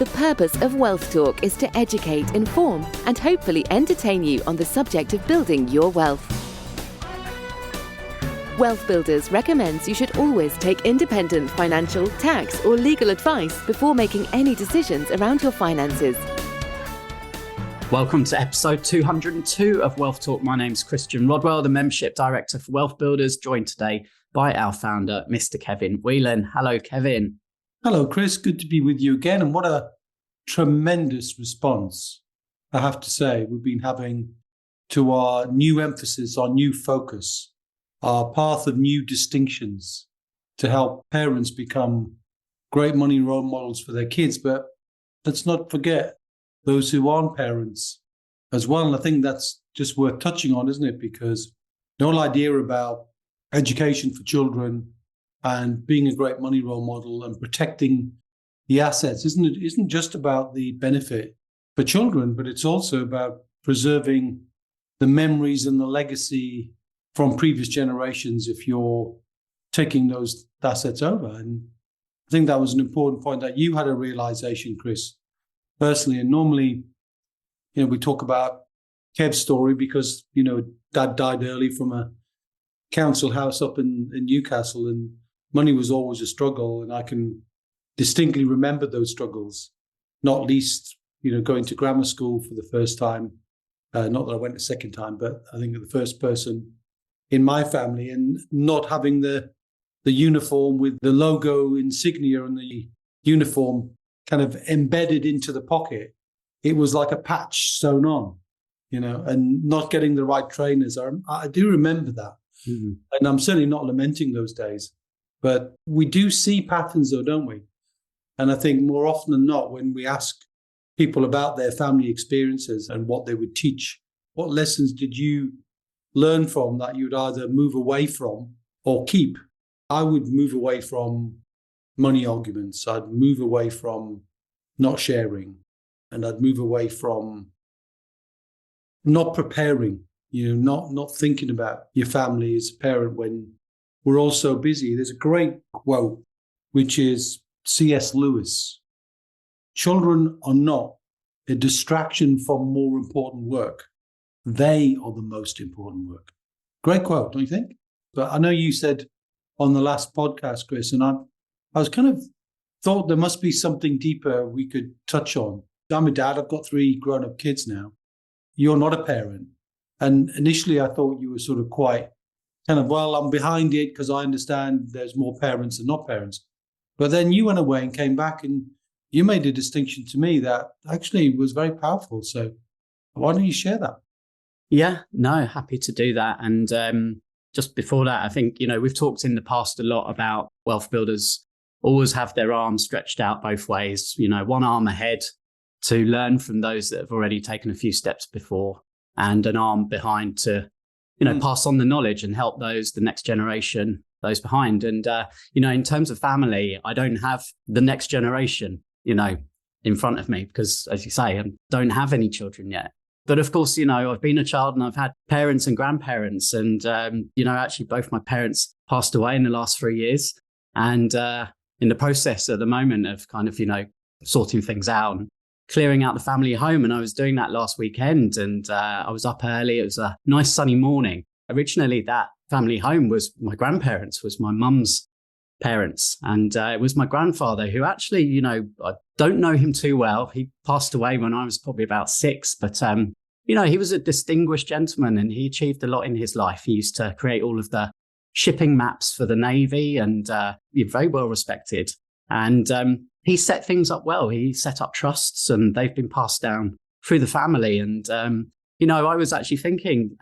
The purpose of Wealth Talk is to educate, inform, and hopefully entertain you on the subject of building your wealth. Wealth Builders recommends you should always take independent financial, tax, or legal advice before making any decisions around your finances. Welcome to episode 202 of Wealth Talk. My name's Christian Rodwell, the Membership Director for Wealth Builders, joined today by our founder, Mr. Kevin Whelan. Hello, Kevin. Hello, Chris. Good to be with you again. And what a tremendous response, I have to say, we've been having to our new emphasis, our new focus, our path of new distinctions to help parents become great money role models for their kids. But let's not forget those who aren't parents as well. And I think that's just worth touching on, isn't it? Because the whole idea about education for children and being a great money role model and protecting the assets isn't just about the benefit for children, but it's also about preserving the memories and the legacy from previous generations if you're taking those assets over. And I think that was an important point that you had a realization, Chris, personally. And normally, we talk about Kev's story because, Dad died early from a council house up in Newcastle, and money was always a struggle. And I can distinctly remember those struggles, not least, going to grammar school for the first time. Not that I went the second time, but I think the first person in my family, and not having the uniform with the logo insignia and the uniform kind of embedded into the pocket. It was like a patch sewn on, and not getting the right trainers. I do remember that. Mm-hmm. And I'm certainly not lamenting those days. But we do see patterns though, don't we? And I think more often than not, when we ask people about their family experiences and what they would teach, what lessons did you learn from that you'd either move away from or keep? I would move away from money arguments. I'd move away from not sharing, and I'd move away from not preparing, not thinking about your family as a parent when we're all so busy. There's a great quote, which is C.S. Lewis. Children are not a distraction from more important work. They are the most important work. Great quote, don't you think? But I know you said on the last podcast, Chris, and I was kind of thought there must be something deeper we could touch on. I'm a dad. I've got 3 grown-up kids now. You're not a parent. And initially I thought you were sort of quite kind of, well, I'm behind it because I understand there's more parents than not parents. But then you went away and came back and you made a distinction to me that actually was very powerful. So why don't you share that? Yeah, no, happy to do that. And just before that, I think, we've talked in the past a lot about wealth builders always have their arms stretched out both ways, one arm ahead to learn from those that have already taken a few steps before, and an arm behind to, pass on the knowledge and help the next generation, those behind. And, in terms of family, I don't have the next generation, in front of me because, as you say, I don't have any children yet. But of course, I've been a child and I've had parents and grandparents, and, actually both my parents passed away in the last 3 years, and in the process at the moment of kind of, sorting things out and clearing out the family home. And I was doing that last weekend, and I was up early. It was a nice sunny morning. Originally, that family home was my grandparents, was my mum's parents. And it was my grandfather who actually, I don't know him too well. He passed away when I was probably about 6, but, he was a distinguished gentleman and he achieved a lot in his life. He used to create all of the shipping maps for the Navy, and very well respected. And he set things up well. He set up trusts, and they've been passed down through the family. And, I was actually thinking,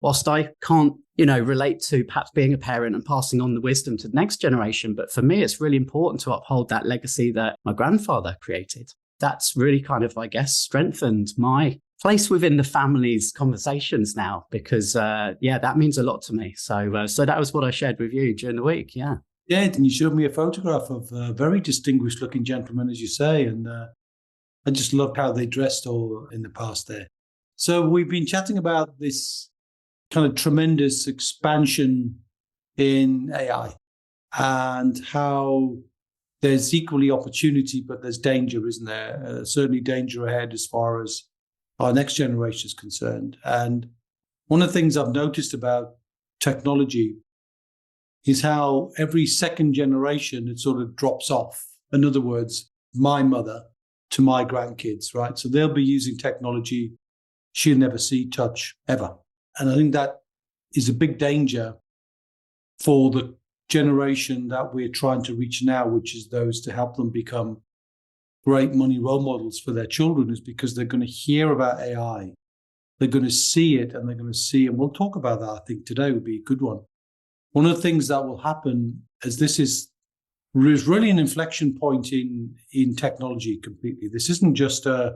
whilst I can't, relate to perhaps being a parent and passing on the wisdom to the next generation, but for me, it's really important to uphold that legacy that my grandfather created. That's really kind of, I guess, strengthened my place within the family's conversations now, because, that means a lot to me. So that was what I shared with you during the week. Yeah. Yeah, and you showed me a photograph of a very distinguished looking gentleman, as you say. And I just loved how they dressed all in the past there. So we've been chatting about this kind of tremendous expansion in AI and how there's equally opportunity, but there's danger, isn't there? Certainly danger ahead as far as our next generation is concerned. And one of the things I've noticed about technology is how every second generation it sort of drops off. In other words, my mother to my grandkids, right? So they'll be using technology she'll never see, touch, ever. And I think that is a big danger for the generation that we're trying to reach now, which is those to help them become great money role models for their children, is because they're going to hear about AI. They're going to see it, and they're going to see, and we'll talk about that, I think today would be a good one. One of the things that will happen is there's really an inflection point in technology completely. This isn't just a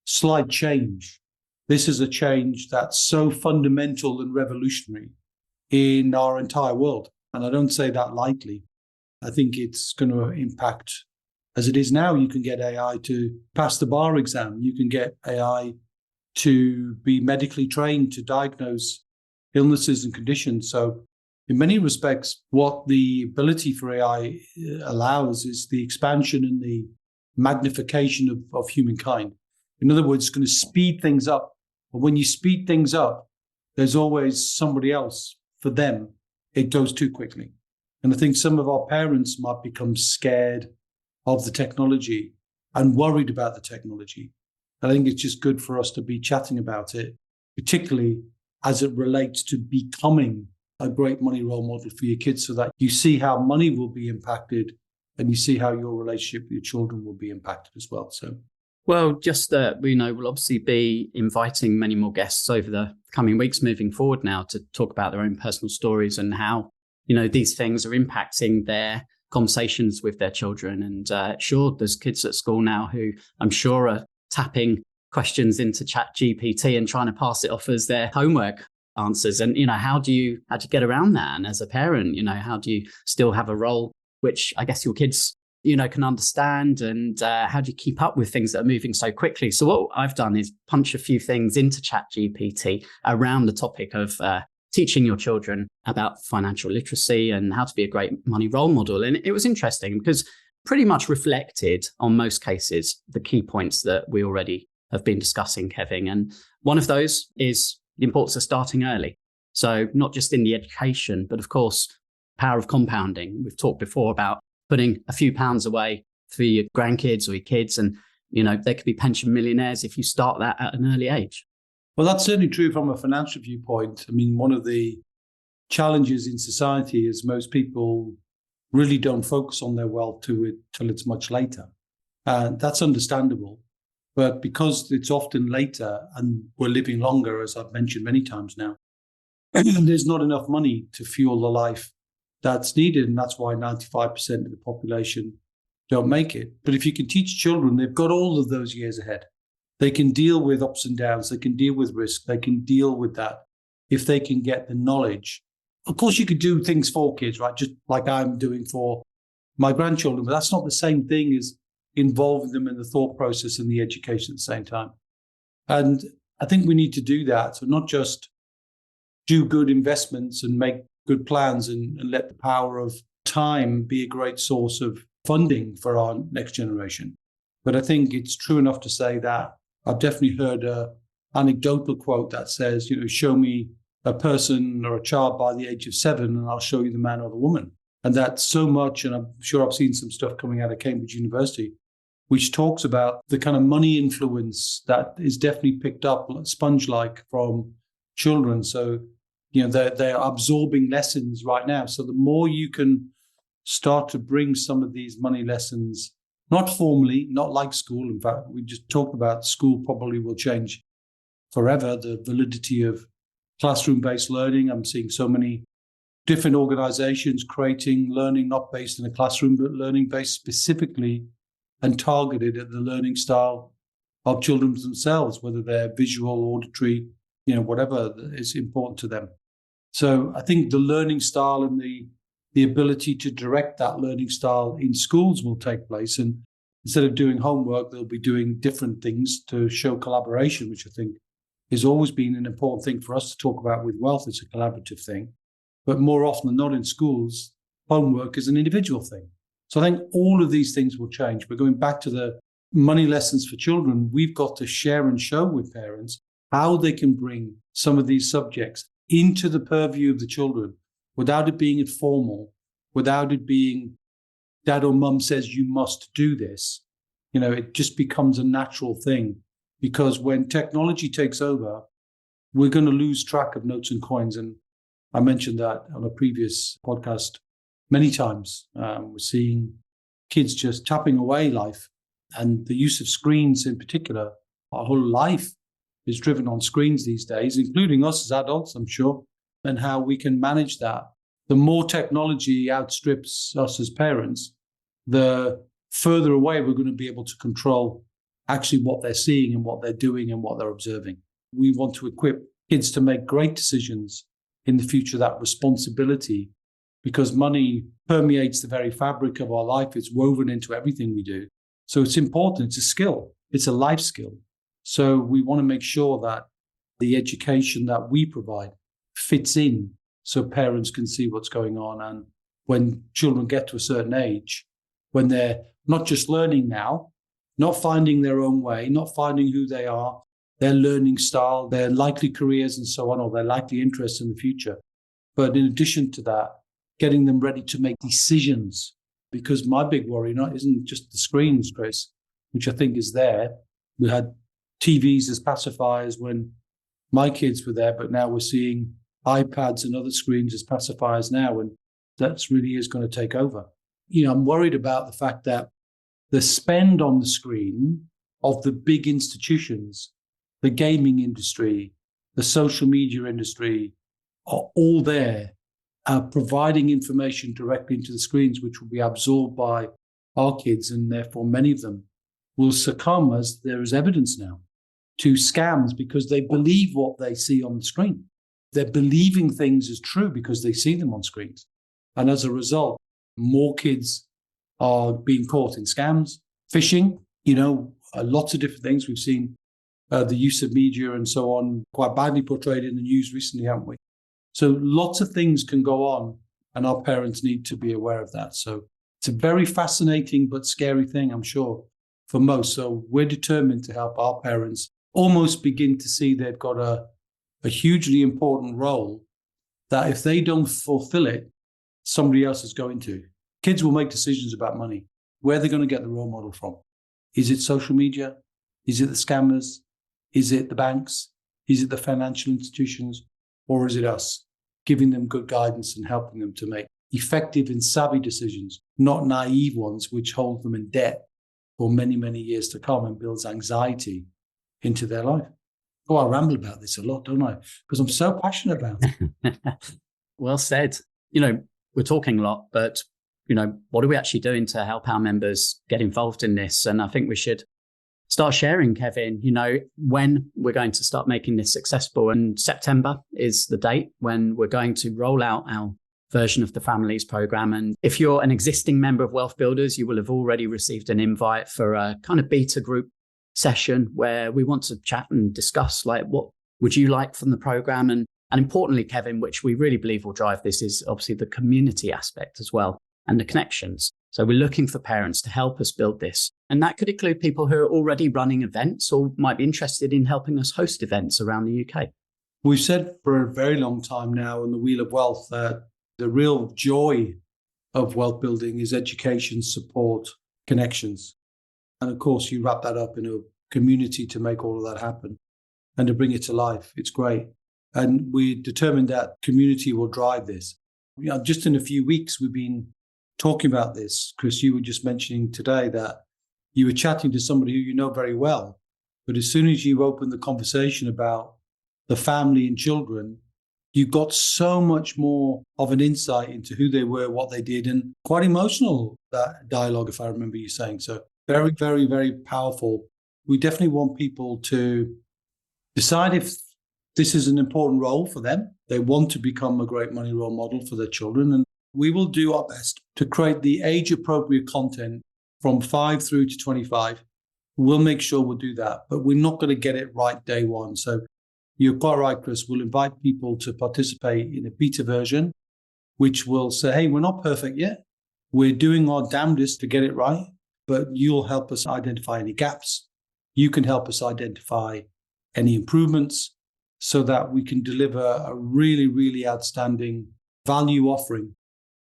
slight change. This is a change that's so fundamental and revolutionary in our entire world. And I don't say that lightly. I think it's going to impact, as it is now, you can get AI to pass the bar exam. You can get AI to be medically trained to diagnose illnesses and conditions. So in many respects, what the ability for AI allows is the expansion and the magnification of humankind. In other words, it's going to speed things up. But when you speed things up, there's always somebody else for them. It goes too quickly. And I think some of our parents might become scared of the technology and worried about the technology. I think it's just good for us to be chatting about it, particularly as it relates to becoming a great money role model for your kids, so that you see how money will be impacted and you see how your relationship with your children will be impacted as well. So, well, just we'll obviously be inviting many more guests over the coming weeks moving forward now to talk about their own personal stories and how, these things are impacting their conversations with their children. And sure, there's kids at school now who I'm sure are tapping questions into ChatGPT and trying to pass it off as their homework answers. And, how do you get around that? And as a parent, how do you still have a role which I guess your kids, can understand? And how do you keep up with things that are moving so quickly? So what I've done is punch a few things into ChatGPT around the topic of teaching your children about financial literacy and how to be a great money role model. And it was interesting because pretty much reflected on most cases the key points that we already have been discussing, Kevin. And one of those is the importance of starting early. So not just in the education, but of course, power of compounding. We've talked before about putting a few pounds away for your grandkids or your kids. And, they could be pension millionaires if you start that at an early age. Well, that's certainly true from a financial viewpoint. I mean, one of the challenges in society is most people really don't focus on their wealth till it's much later. And that's understandable. But because it's often later and we're living longer, as I've mentioned many times now, there's not enough money to fuel the life that's needed. And that's why 95% of the population don't make it. But if you can teach children, they've got all of those years ahead. They can deal with ups and downs. They can deal with risk. They can deal with that if they can get the knowledge. Of course, you could do things for kids, right? Just like I'm doing for my grandchildren. But that's not the same thing as involving them in the thought process and the education at the same time. And I think we need to do that. So not just do good investments and make good plans and let the power of time be a great source of funding for our next generation. But I think it's true enough to say that I've definitely heard an anecdotal quote that says, show me a person or a child by the age of 7 and I'll show you the man or the woman. And that's so much, and I'm sure I've seen some stuff coming out of Cambridge University, which talks about the kind of money influence that is definitely picked up sponge-like from children. So, they're absorbing lessons right now. So the more you can start to bring some of these money lessons, not formally, not like school. In fact, we just talked about school probably will change forever, the validity of classroom-based learning. I'm seeing so many different organizations creating learning not based in a classroom, but learning based specifically and targeted at the learning style of children themselves, whether they're visual, auditory, whatever is important to them. So I think the learning style and the ability to direct that learning style in schools will take place. And instead of doing homework, they'll be doing different things to show collaboration, which I think has always been an important thing for us to talk about with wealth. It's a collaborative thing. But more often than not in schools, homework is an individual thing. So I think all of these things will change. But going back to the money lessons for children, we've got to share and show with parents how they can bring some of these subjects into the purview of the children without it being formal, without it being dad or mum says you must do this. It just becomes a natural thing, because when technology takes over, we're going to lose track of notes and coins. And I mentioned that on a previous podcast many times. We're seeing kids just tapping away life, and the use of screens in particular. Our whole life is driven on screens these days, including us as adults, I'm sure, and how we can manage that. The more technology outstrips us as parents, the further away we're going to be able to control actually what they're seeing and what they're doing and what they're observing. We want to equip kids to make great decisions in the future, that responsibility, because money permeates the very fabric of our life. It's woven into everything we do. So it's important. It's a skill. It's a life skill. So we want to make sure that the education that we provide fits in so parents can see what's going on. And when children get to a certain age, when they're not just learning now, not finding their own way, not finding who they are, their learning style, their likely careers and so on, or their likely interests in the future. But in addition to that, getting them ready to make decisions. Because my big worry isn't just the screens, Chris, which I think is there. We had TVs as pacifiers when my kids were there, but now we're seeing iPads and other screens as pacifiers now, and that really is going to take over. I'm worried about the fact that the spend on the screen of the big institutions, the gaming industry, the social media industry, are all there, providing information directly into the screens, which will be absorbed by our kids, and therefore many of them will succumb, as there is evidence now, to scams because they believe what they see on the screen. They're believing things as true because they see them on screens. And as a result, more kids are being caught in scams, phishing, lots of different things. We've seen the use of media and so on quite badly portrayed in the news recently, haven't we? So lots of things can go on, and our parents need to be aware of that. So it's a very fascinating but scary thing, I'm sure, for most. So we're determined to help our parents almost begin to see they've got a hugely important role, that if they don't fulfill it, somebody else is going to. Kids will make decisions about money. Where are they going to get the role model from? Is it social media? Is it the scammers? Is it the banks? Is it the financial institutions? Or is it us, giving them good guidance and helping them to make effective and savvy decisions, not naive ones, which hold them in debt for many, many years to come and builds anxiety into their life? Oh, I ramble about this a lot, don't I? Because I'm so passionate about it. Well said. We're talking a lot, but, what are we actually doing to help our members get involved in this? And I think we should start sharing, Kevin, when we're going to start making this successful. And September is the date when we're going to roll out our version of the Families Programme. And if you're an existing member of Wealth Builders, you will have already received an invite for a kind of beta group session where we want to chat and discuss, like, what would you like from the programme? And importantly, Kevin, which we really believe will drive this, is obviously the community aspect as well and the connections. So we're looking for parents to help us build this. And that could include people who are already running events or might be interested in helping us host events around the UK. We've said for a very long time now in the Wheel of Wealth that the real joy of wealth building is education, support, connections. And of course, you wrap that up in a community to make all of that happen and to bring it to life. It's great. And we're determined that community will drive this. Just in a few weeks, we've been talking about this. Chris, you were just mentioning today that you were chatting to somebody who you know very well. But as soon as you opened the conversation about the family and children, you got so much more of an insight into who they were, what they did, and quite emotional, that dialogue, if I remember you saying. So very, very, very powerful. We definitely want people to decide if this is an important role for them. They want to become a great money role model for their children. And we will do our best to create the age-appropriate content from 5 through to 25. We'll make sure we'll do that, but we're not going to get it right day one. So you're quite right, Chris. We'll invite people to participate in a beta version, which will say, hey, we're not perfect yet. We're doing our damnedest to get it right, but you'll help us identify any gaps. You can help us identify any improvements so that we can deliver a really, really outstanding value offering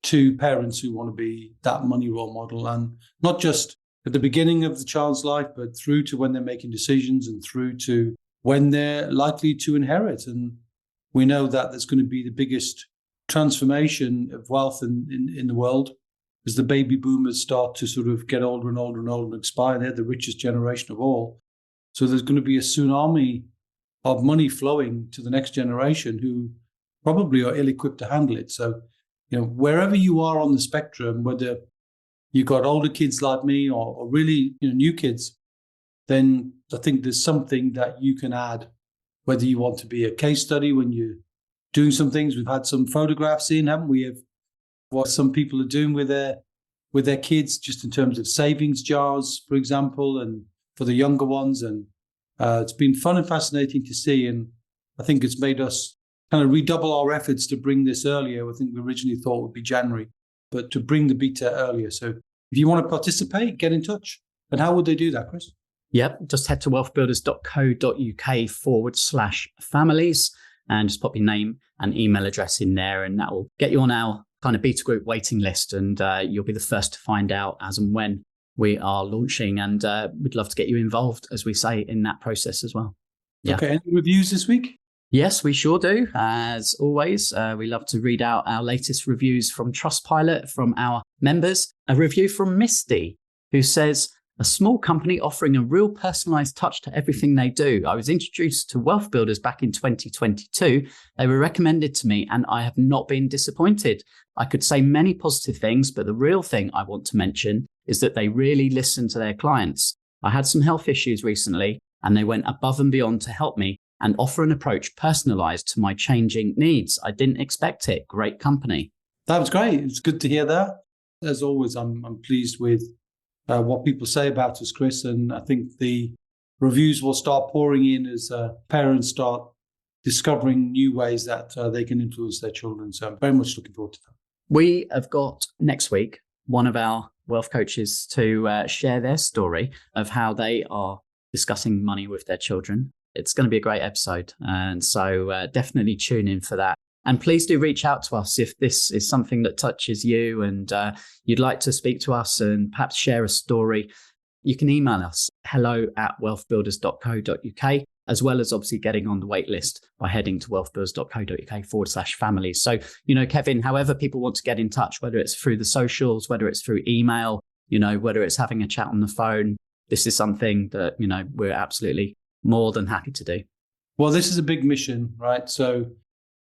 to parents who want to be that money role model, and not just at the beginning of the child's life, but through to when they're making decisions and through to when they're likely to inherit. And we know that there's going to be the biggest transformation of wealth in the world as the baby boomers start to sort of get older and older and older and expire. They're the richest generation of all. So there's going to be a tsunami of money flowing to the next generation who probably are ill-equipped to handle it. So, wherever you are on the spectrum, whether you've got older kids like me or really new kids, then I think there's something that you can add, whether you want to be a case study when you're doing some things. We've had some photographs in, haven't we, of what some people are doing with their kids, just in terms of savings jars, for example, and for the younger ones. And it's been fun and fascinating to see. And I think it's made us kind of redouble our efforts to bring this earlier. I think we originally thought it would be January, but to bring the beta earlier. So if you want to participate, get in touch. And how would they do that, Chris? Yep, just head to wealthbuilders.co.uk/families and just pop your name and email address in there, and that will get you on our kind of beta group waiting list, and you'll be the first to find out as and when we are launching, and we'd love to get you involved, as we say, in that process as well. Yeah. Okay, any reviews this week? Yes, we sure do. As always, we love to read out our latest reviews from Trustpilot from our members. A review from Misty, who says, a small company offering a real personalized touch to everything they do. I was introduced to Wealth Builders back in 2022. They were recommended to me and I have not been disappointed. I could say many positive things, but the real thing I want to mention is that they really listen to their clients. I had some health issues recently and they went above and beyond to help me and offer an approach personalized to my changing needs. I didn't expect it. Great company. That was great. It's good to hear that. As always, I'm pleased with what people say about us, Chris. And I think the reviews will start pouring in as parents start discovering new ways that they can influence their children. So I'm very much looking forward to that. We have got next week one of our wealth coaches to share their story of how they are discussing money with their children. It's going to be a great episode. And so definitely tune in for that. And please do reach out to us if this is something that touches you and you'd like to speak to us and perhaps share a story. You can email us hello@wealthbuilders.co.uk, as well as obviously getting on the wait list by heading to wealthbuilders.co.uk/families. So, Kevin, however people want to get in touch, whether it's through the socials, whether it's through email, whether it's having a chat on the phone, this is something that, we're absolutely more than happy to do. Well, this is a big mission, right? So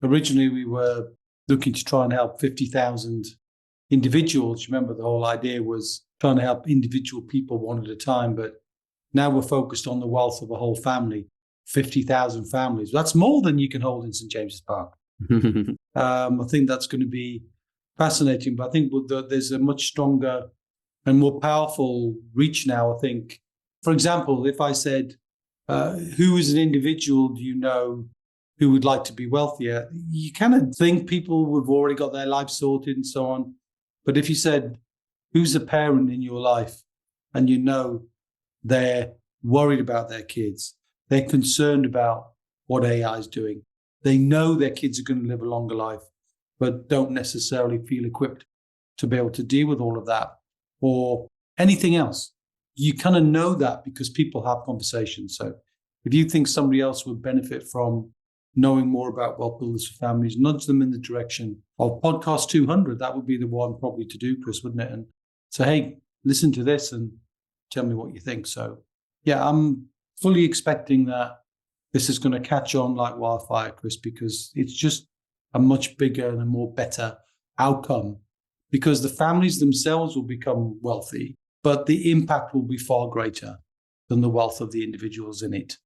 originally we were looking to try and help 50,000 individuals. Remember, the whole idea was trying to help individual people one at a time. But now we're focused on the wealth of a whole family, 50,000 families. That's more than you can hold in St. James's Park. I think that's going to be fascinating. But I think there's a much stronger and more powerful reach now, I think. For example, if I said, who is an individual do you know who would like to be wealthier? You kind of think people who've already got their life sorted and so on. But if you said, who's a parent in your life and they're worried about their kids, they're concerned about what AI is doing, they know their kids are going to live a longer life, but don't necessarily feel equipped to be able to deal with all of that or anything else. You kind of know that because people have conversations. So if you think somebody else would benefit from knowing more about Wealth Builders for Families, nudge them in the direction of podcast 200. That would be the one probably to do, Chris, wouldn't it? And say, hey, listen to this and tell me what you think. So yeah, I'm fully expecting that this is going to catch on like wildfire, Chris, because it's just a much bigger and a more better outcome because the families themselves will become wealthy, but the impact will be far greater than the wealth of the individuals in it.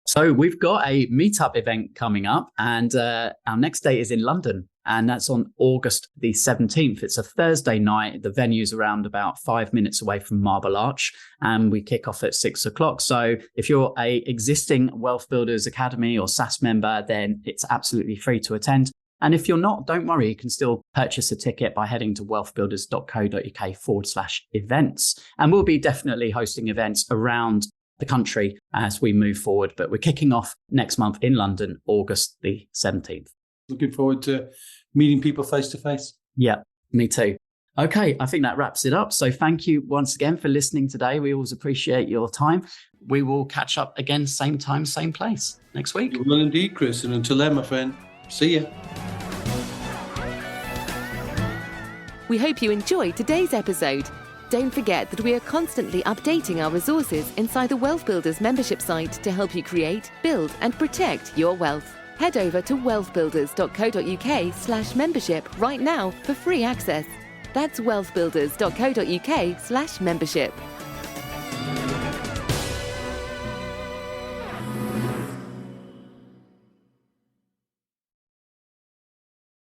So we've got a meetup event coming up and our next date is in London and that's on August the 17th. It's a Thursday night. The venue's around about 5 minutes away from Marble Arch and we kick off at 6 o'clock. So if you're a existing Wealth Builders Academy or SAS member, then it's absolutely free to attend. And if you're not, don't worry, you can still purchase a ticket by heading to wealthbuilders.co.uk/events. And we'll be definitely hosting events around the country as we move forward. But we're kicking off next month in London, August the 17th. Looking forward to meeting people face to face. Yeah, me too. Okay, I think that wraps it up. So thank you once again for listening today. We always appreciate your time. We will catch up again, same time, same place next week. You will indeed, Chris. And until then, my friend, see ya. We hope you enjoyed today's episode. Don't forget that we are constantly updating our resources inside the Wealth Builders membership site to help you create, build and protect your wealth. Head over to wealthbuilders.co.uk/membership right now for free access. That's wealthbuilders.co.uk/membership.